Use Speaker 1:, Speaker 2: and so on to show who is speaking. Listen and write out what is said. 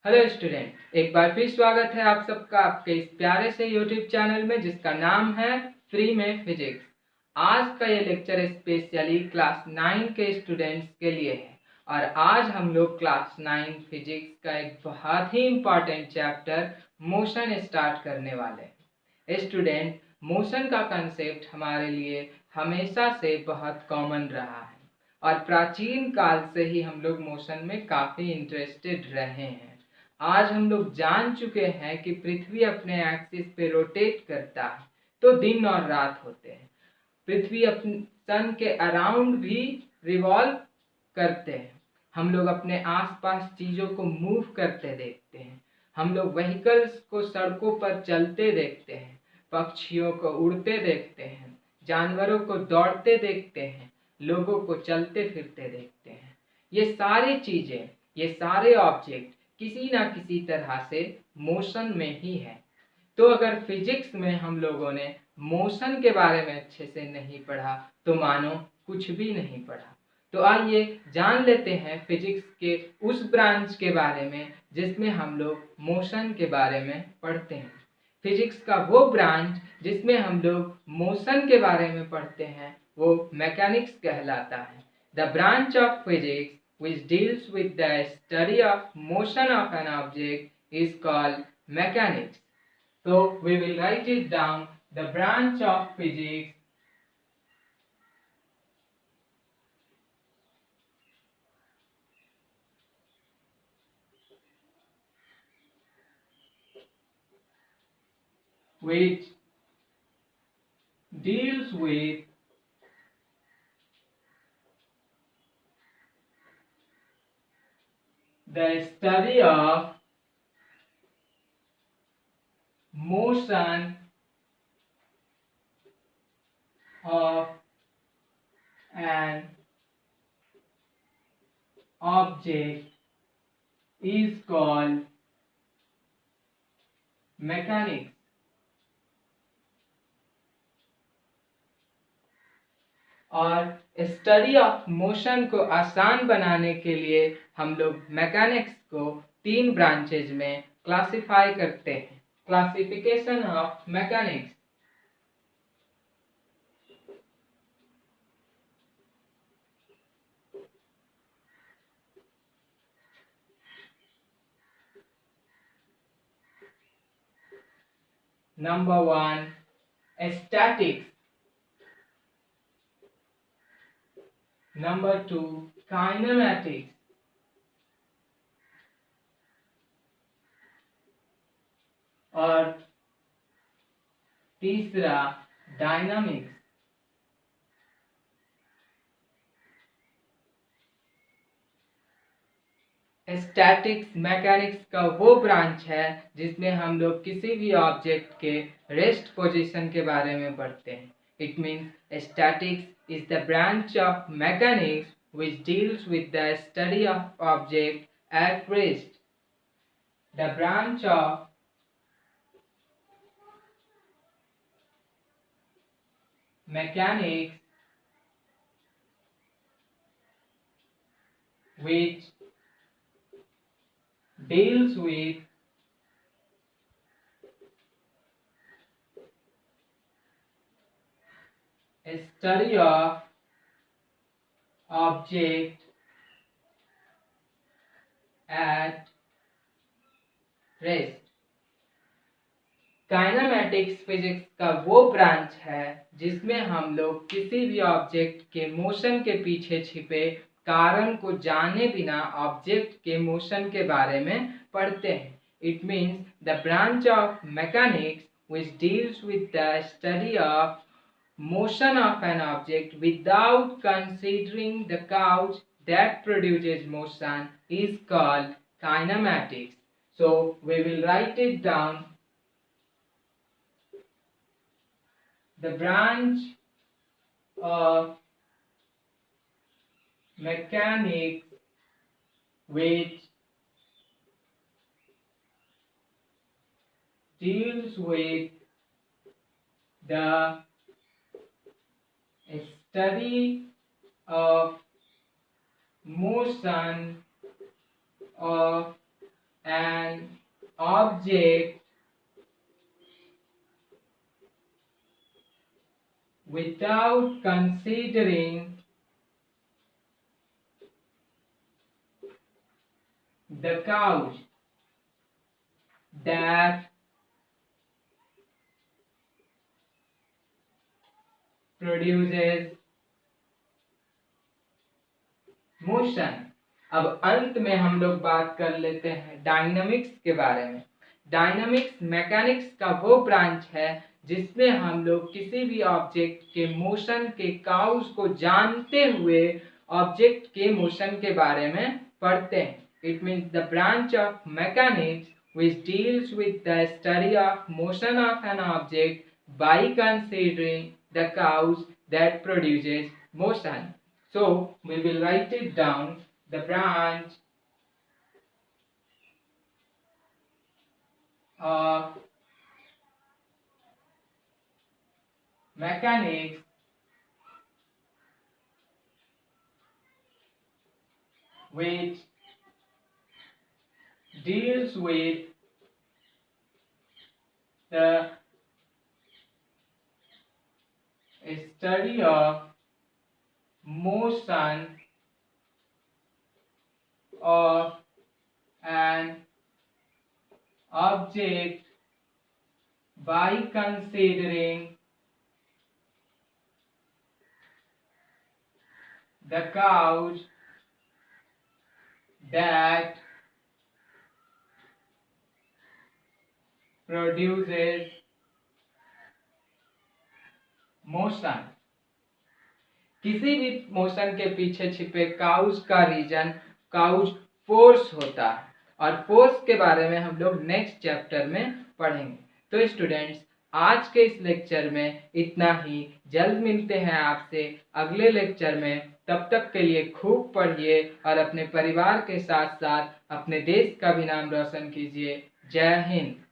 Speaker 1: Hello student, एक बार फिर स्वागत है आप सबका आपके इस प्यारे से यूट्यूब चैनल में जिसका नाम है फ्री में फिजिक्स। आज का ये लेक्चर स्पेशली क्लास 9 के स्टूडेंट्स के लिए है और आज हम लोग क्लास 9 फिजिक्स का एक बहुत ही इम्पॉर्टेंट चैप्टर मोशन स्टार्ट करने वाले हैं। स्टूडेंट, मोशन का कंसेप्ट हमारे लिए हमेशा से बहुत कॉमन रहा है और प्राचीन काल से ही हम लोग मोशन में काफ़ी इंटरेस्टेड रहे हैं। आज हम लोग जान चुके हैं कि पृथ्वी अपने एक्सिस पे रोटेट करता है तो दिन और रात होते हैं। पृथ्वी अपने सन के अराउंड भी रिवॉल्व करते हैं। हम लोग अपने आसपास चीज़ों को मूव करते देखते हैं। हम लोग व्हीकल्स को सड़कों पर चलते देखते हैं, पक्षियों को उड़ते देखते हैं, जानवरों को दौड़ते देखते हैं, लोगों को चलते फिरते देखते हैं। ये सारी चीज़ें, ये सारे ऑब्जेक्ट किसी ना किसी तरह से मोशन में ही है। तो अगर फिजिक्स में हम लोगों ने मोशन के बारे में अच्छे से नहीं पढ़ा तो मानो कुछ भी नहीं पढ़ा। तो आइए जान लेते हैं फिजिक्स के उस ब्रांच के बारे में जिसमें हम लोग मोशन के बारे में पढ़ते हैं। फिजिक्स का वो ब्रांच जिसमें हम लोग मोशन के बारे में पढ़ते हैं वो मैकेनिक्स कहलाता है। The branch of physics which deals with the study of motion of an object is called mechanics. So we will write it down. The branch of physics which deals with the study of motion of an object is called mechanics. और study of motion को आसान बनाने के लिए हम लोग mechanics को 3 branches में क्लासिफाई करते हैं। Classification of mechanics. Number 1, statics. Number 2, kinematics. और तीसरा डायनामिक्स। स्टैटिक्स मैकेनिक्स का वो ब्रांच है जिसमें हम लोग किसी भी ऑब्जेक्ट के रेस्ट पोजीशन के बारे में पढ़ते हैं। It means statics is the branch of mechanics which deals with the study of object at rest. The branch of mechanics which deals with a study of object at rest. Kinematics physics का वो branch है जिसमें हम लोग किसी भी object के motion के पीछे छिपे कारण को जाने बिना ऑब्जेक्ट के मोशन के बारे में पढ़ते हैं। It means the branch of mechanics which deals with the study of motion of an object without considering the cause that produces motion is called kinematics. So we will write it down. The branch of mechanics which deals with the study of motion of an object without considering the cause that produces motion. अब अंत में हम लोग बात कर लेते हैं dynamics के बारे में। डायनामिक्स मैकेनिक्स का वो ब्रांच है जिसमें हम लोग किसी भी ऑब्जेक्ट के मोशन के काउज को जानते हुए ऑब्जेक्ट के मोशन के बारे में पढ़ते हैं। It means the branch of mechanics which deals with the study of motion of an object by considering the cause that produces motion. So we will write it down. The branch of mechanics which deals with the study of motion of an object by considering the cause that produces motion. किसी भी motion के पीछे छिपे cause का reason cause force होता है और force के बारे में हम लोग नेक्स्ट चैप्टर में पढ़ेंगे। तो स्टूडेंट्स आज के इस लेक्चर में इतना ही। जल्द मिलते हैं आपसे अगले लेक्चर में। तब तक के लिए खूब पढ़िए और अपने परिवार के साथ साथ अपने देश का भी नाम रोशन कीजिए। जय हिंद।